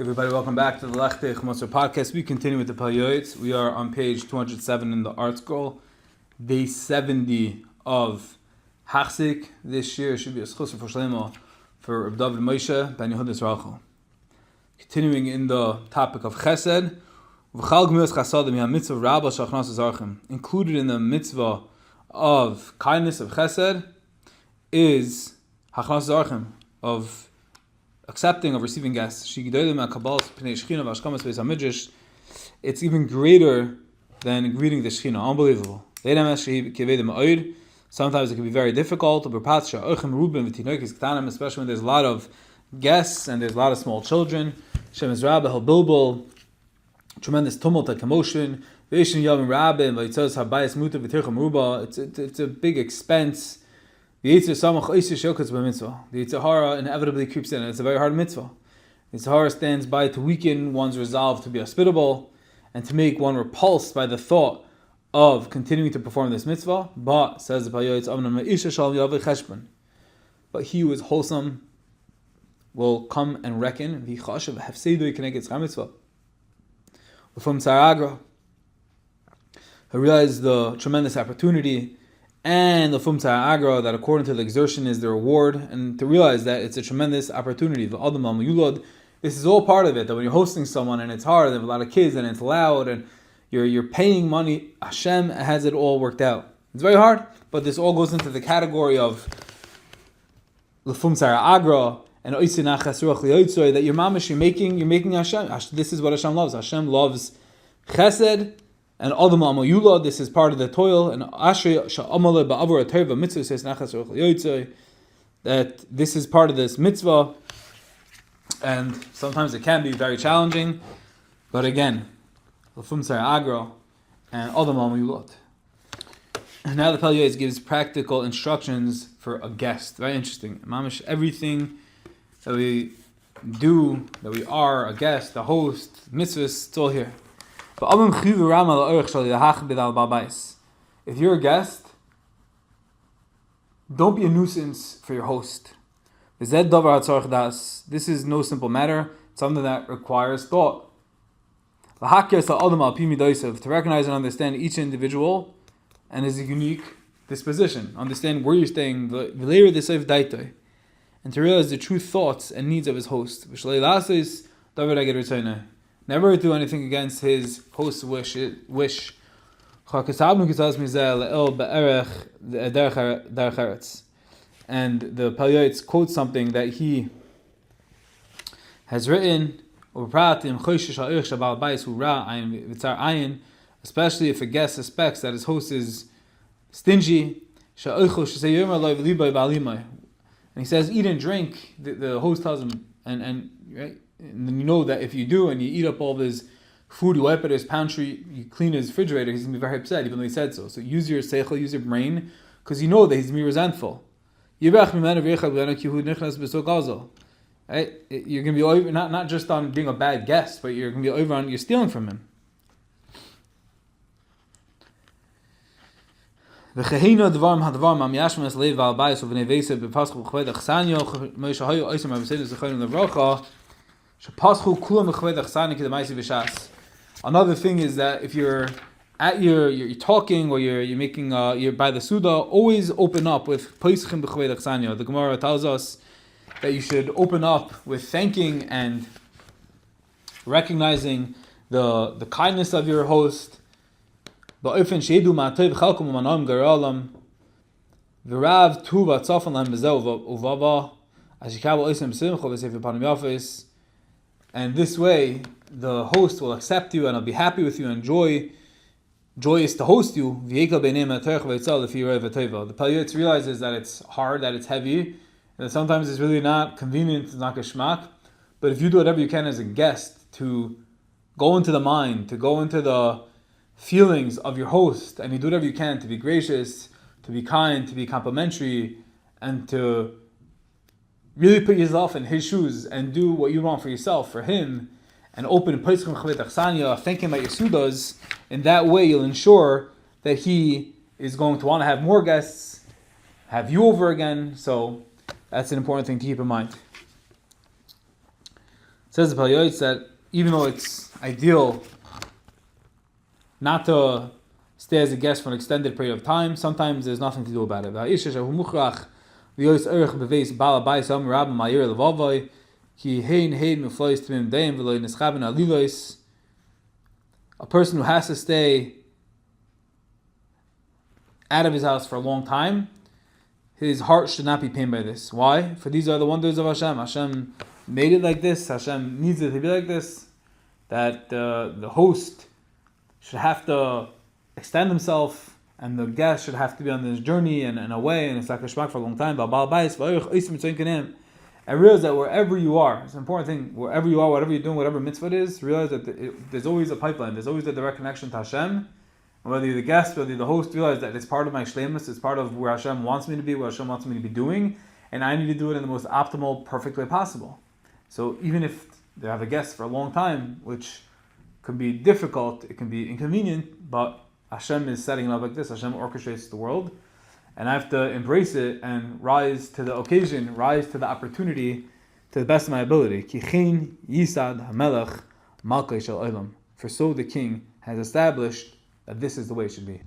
Everybody, welcome back to the Lechtech Moser podcast. We continue with the Yoeitz. We are on page 207 in the art scroll, day 70 of Hachzik. This year should be a Zchut for שלמה for Reb David Moshe ben Yehudit. Continuing in the topic of Chesed, included in the mitzvah of kindness of Chesed is Hachnas Zarchim, of accepting, of receiving guests. It's even greater than greeting the Shechina. Unbelievable. Sometimes it can be very difficult, especially when there's a lot of guests and there's a lot of small children. Tremendous tumult and commotion. It's a big expense. The Yetzer Hara inevitably creeps in, and it's a very hard mitzvah. The Yetzer Hara stands by to weaken one's resolve to be hospitable and to make one repulsed by the thought of continuing to perform this mitzvah. But, says the Yoeitz, but he who is wholesome will come and reckon. He realized the tremendous opportunity and the Fumta Agra, that according to the exertion is the reward, and to realize that it's a tremendous opportunity. This is all part of it, that when you're hosting someone and it's hard, and have a lot of kids and it's loud and you're paying money, Hashem has it all worked out. It's very hard, but this all goes into the category of the Fumta Agra and that you're mamish, you're making Hashem. This is what Hashem loves. Hashem loves Chesed. And Adam Amayula, this is part of the toil. And Ashrei Sha'amale Ba'avur Ateva Mitzvah says that this is part of this mitzvah. And sometimes it can be very challenging. But again, Lefum Tzar Agra and Adam Amayulot. And now the Yoeitz gives practical instructions for a guest. Very interesting. Mamish, everything that we do, that we are a guest, a host, mitzvahs, it's all here. If you're a guest, don't be a nuisance for your host. This is no simple matter. It's something that requires thought. To recognize and understand each individual and his unique disposition. Understand where you're staying, and to realize the true thoughts and needs of his host. Never do anything against his host's wish. And the Yoeitz quotes something that he has written, especially if a guest suspects that his host is stingy. And he says, eat and drink. The host tells him, and right? And then you know that if you do and you eat up all of his food, you wipe out his pantry, you clean his refrigerator, he's going to be very upset, even though he said so. So use your seichel, use your brain, because you know that he's going to be resentful. Right? You're going to be over, not just on being a bad guest, but you're going to be over on you're stealing from him. Another thing is that if you're at you're talking or you're making you're by the Suda, always open up with Peischim b'chvei dechsanyo. The Gemara tells us that you should open up with thanking and recognizing the kindness of your host. Ba'ofen she'edu ma'atov chalkom u'manam garalam v'rav tu v'atzafan lahem b'zeh uvava ashikav oisem simcha v'sefer panim yafis. And this way, the host will accept you and will be happy with you and joyous to host you. The Yoeitz realizes that it's hard, that it's heavy, and that sometimes it's really not convenient, it's not geschmack. But if you do whatever you can as a guest to go into the mind, to go into the feelings of your host, and you do whatever you can to be gracious, to be kind, to be complimentary, and to really put yourself in his shoes and do what you want for yourself, for him, and open Peischim Chavei Dechsanya, thinking about your sudas. In that way, you'll ensure that he is going to want to have more guests, have you over again. So that's an important thing to keep in mind. Says the Pele Yoeitz that even though it's ideal not to stay as a guest for an extended period of time, sometimes there's nothing to do about it. A person who has to stay out of his house for a long time, his heart should not be pained by this. Why? For these are the wonders of Hashem. Hashem made it like this. Hashem needs it to be like this. That the host should have to extend himself, and the guest should have to be on this journey and away, and it's like a shmak for a long time. And realize that wherever you are, it's an important thing, wherever you are, whatever you're doing, whatever mitzvah it is, realize that there's always a pipeline, there's always a direct connection to Hashem. And whether you're the guest, whether you're the host, realize that it's part of my shleimus, it's part of where Hashem wants me to be, where Hashem wants me to be doing, and I need to do it in the most optimal, perfect way possible. So even if they have a guest for a long time, which could be difficult, it can be inconvenient, but Hashem is setting it up like this, Hashem orchestrates the world, and I have to embrace it and rise to the occasion, rise to the opportunity to the best of my ability. Kichein Yisad HaMelech Malkei Shel Olam. For so the king has established that this is the way it should be.